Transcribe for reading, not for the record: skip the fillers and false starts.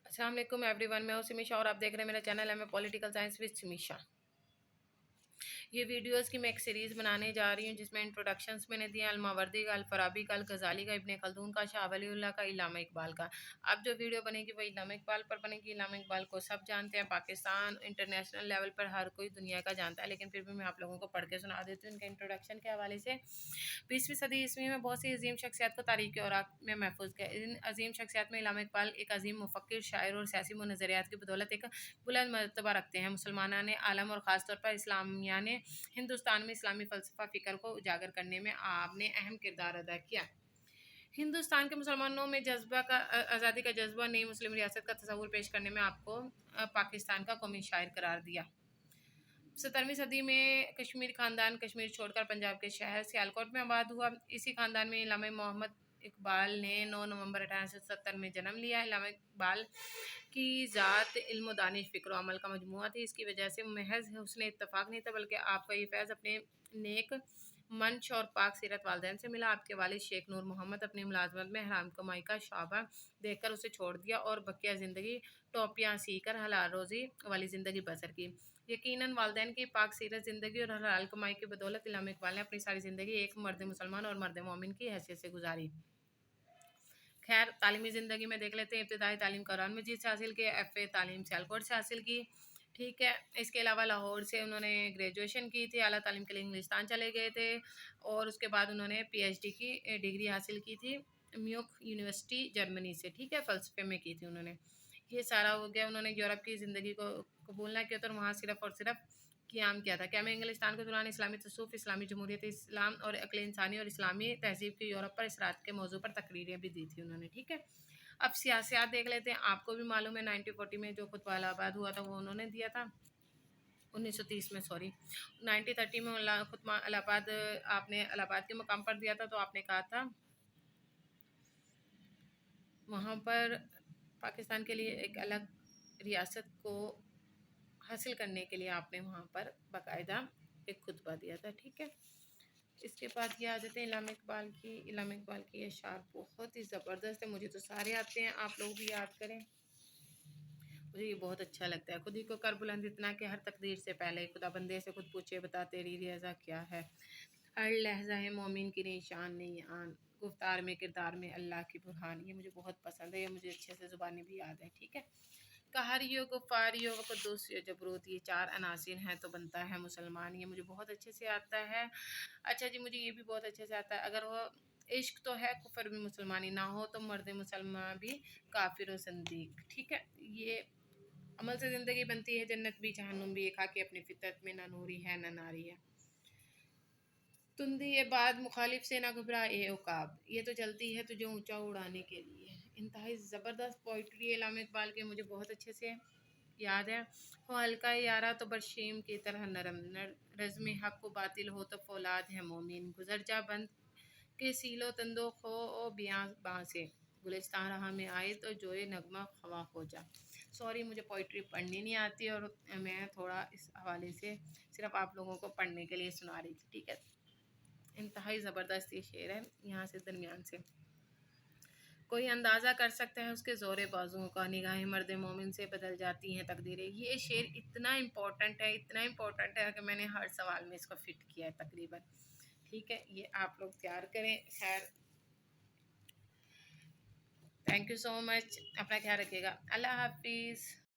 अस्सलाम वालेकुम एवरीवन, मैं हूं सिमीशा और आप देख रहे हैं मेरा चैनल है मैं पॉलिटिकल साइंस विद सिमीशा। ये वीडियोस की मैं एक सीरीज़ बनाने जा रही हूँ जिसमें इंट्रोडक्शंस मैंने दिए अलमावर्दी का, अलफराबी का, अलगज़ाली का, इब्ने खल्दून का, शाह वलीउल्लाह का, इल्लामा इकबाल का। अब जो वीडियो बनेगी वो इल्लामा इकबाल पर बनेगी। इल्लामा इकबाल को सब जानते हैं, पाकिस्तान इंटरनेशनल लेवल पर हर कोई दुनिया का जानता है, लेकिन फिर भी मैं आप लोगों को पढ़ के सुना देती हूँ इनके इंट्रोडक्शन के हवाले से। 20वीं सदी ईस्वी में बहुत सी अजीम शख्सियात को तारीख के औराक में महफूज किया। इन अजीम शख्सियात में इल्लामा इकबाल एक अजीम मुफक्किर, शायर और सियासी नज़रियात की बदौलत एक बुलंद मर्तबा रखते हैं। मुसलमाना ने आलम और ख़ास तौर पर इस्लामिया ने हिंदुस्तान में इस्लामी फ़लसफ़ा फ़िक्र को उजागर करने में आपने अहम किरदार अदा किया। हिंदुस्तान के मुसलमानों में जज्बा का आज़ादी का जज्बा, नई मुस्लिम रियासत का तस्वुर पेश करने में आपको पाकिस्तान का कौमी शायर करार दिया। 17वीं सदी में कश्मीर खानदान कश्मीर छोड़कर पंजाब के शहर सियालकोट में आबाद हुआ। इसी खानदान में इल्लामा मोहम्मद इकबाल ने 9 नवंबर 1870 में जन्म लिया। इल्लामा इकबाल की ज़ात इल्म दानिश फ़िक्र अमल का मजमूआ थी। इसकी वजह से महज हुस्न इत्तफ़ाक़ नहीं था, बल्कि आपका ये फैज़ अपने नेक मंश और पाक सीरत वालिदैन से मिला। आपके वालिद शेख नूर मोहम्मद अपनी मुलाजमत में हराम कमाई का शाबा देखकर उसे छोड़ दिया और बकिया ज़िंदगी टोपियाँ सीकर हलाल रोज़ी वाली ज़िंदगी बसर की। यकीनन वालिदैन की पाक सीरत ज़िंदगी और हलाल कमाई की बदौलत इल्लामा इकबाल ने अपनी सारी ज़िंदगी एक मर्द मुसलमान और मर्द मोमिन की हैसियत से गुजारी। खैर, तालीमी ज़िंदगी में देख लेते हैं। इब्तिदाई तालीम कुरान मजीद से हासिल की, FA तालीम सियालकोट से हासिल की। ठीक है, इसके अलावा लाहौर से उन्होंने ग्रेजुएशन की थी। आला तालीम के लिए इंग्लिस्तान चले गए थे और उसके बाद उन्होंने PhD की डिग्री हासिल की थी म्यूक यूनिवर्सिटी जर्मनी से। ठीक है, फ़लसफ़े में की थी उन्होंने। ये सारा हो गया। उन्होंने यूरोप की ज़िंदगी को कबूल ना किया तो वहाँ सिर्फ़ और सिर्फ क़याम किया था। क्या में इंग्लिस्तान के दौरान इस्लामी तसव्वुफ़, इस्लामी जमहूरियत इस्लाम और अक़ल इंसानी और इस्लामी तहज़ीब की यूरोप पर असरात के मौज़ू पर तकरीरें भी दी थी उन्होंने। ठीक है, अब सियासियात देख लेते हैं। आपको भी मालूम है 1940 में जो खुतबा इलाहाबाद हुआ था वो उन्होंने दिया था। 1930 में, सॉरी, 1930 में खुतबा इलाहाबाद आपने इलाहाबाद के मकाम पर दिया था। तो आपने कहा था वहाँ पर पाकिस्तान के लिए एक अलग रियासत को हासिल करने के लिए आपने वहाँ पर बाकायदा एक खुतबा दिया था। ठीक है, इसके बाद ये आ जाते हैं इल्लामा इकबाल की। इल्लामा इकबाल की अशार बहुत ही ज़बरदस्त है, मुझे तो सारे आते हैं, आप लोग भी याद करें। मुझे ये बहुत अच्छा लगता है। खुद ही को कर बुलंद इतना कि हर तकदीर से पहले खुदा बंदे से खुद पूछे, बता तेरी रज़ा क्या है। हर लहजा है मोमिन की निशान नहीं आन, गुफ्तार में किरदार में अल्लाह की बुरहान। ये मुझे बहुत पसंद है, ये मुझे अच्छे से ज़ुबानी भी याद है। ठीक है, कहारियो गुफ़ारियो व क़ुद्दूस यो जबरूत, ये 4 अनासिर हैं तो बनता है मुसलमान। ये मुझे बहुत अच्छे से आता है। अच्छा जी, मुझे ये भी बहुत अच्छे से आता है, अगर वो इश्क तो है कुफर भी मुसलमानी ना हो तो मर्द मुसलमान भी काफिर व संदीक। ठीक है, ये अमल से ज़िंदगी बनती है, जन्नत भी जहन्नुम भी, एक आके अपनी फितरत में ना नूरी है ना नारी है। तुंदी ये बात मुखालिफ से ना घबरा ए उकाब, ये तो चलती है तुझे ऊंचा उड़ाने के लिए। इंतहाई ज़बरदस्त पोइट्री है इल्लामा इकबाल के, मुझे बहुत अच्छे से याद है। हो हल्का यारा तो बरशीम की तरह नरम, रज़्म हक को बातिल हो तो फौलाद है मोमिन, गुजर जा बंद के सीलो तंदो खो ओ बियाँ बाँ से, गुलिस्तान रहा में आए तो जोए नगमा खवा हो जा। सॉरी, मुझे पोइट्री पढ़नी नहीं आती और मैं थोड़ा इस हवाले से सिर्फ आप लोगों को पढ़ने के लिए सुना रही थी। ठीक है, इंतहाई ज़बरदस्त ये शेर है। यहाँ से दरमियान से कोई अंदाज़ा कर सकता है उसके ज़ोरे बाजुओं का, निगाहें मर्द मोमिन से बदल जाती हैं तकदीरें। ये शेर इतना इम्पोर्टेंट है, इतना इम्पोर्टेंट है कि मैंने हर सवाल में इसको फिट किया है तकरीबन। ठीक है, ये आप लोग तैयार करें। खैर, थैंक यू सो मच, अपना ख्याल रखिएगा। अल्लाह हाफिज़।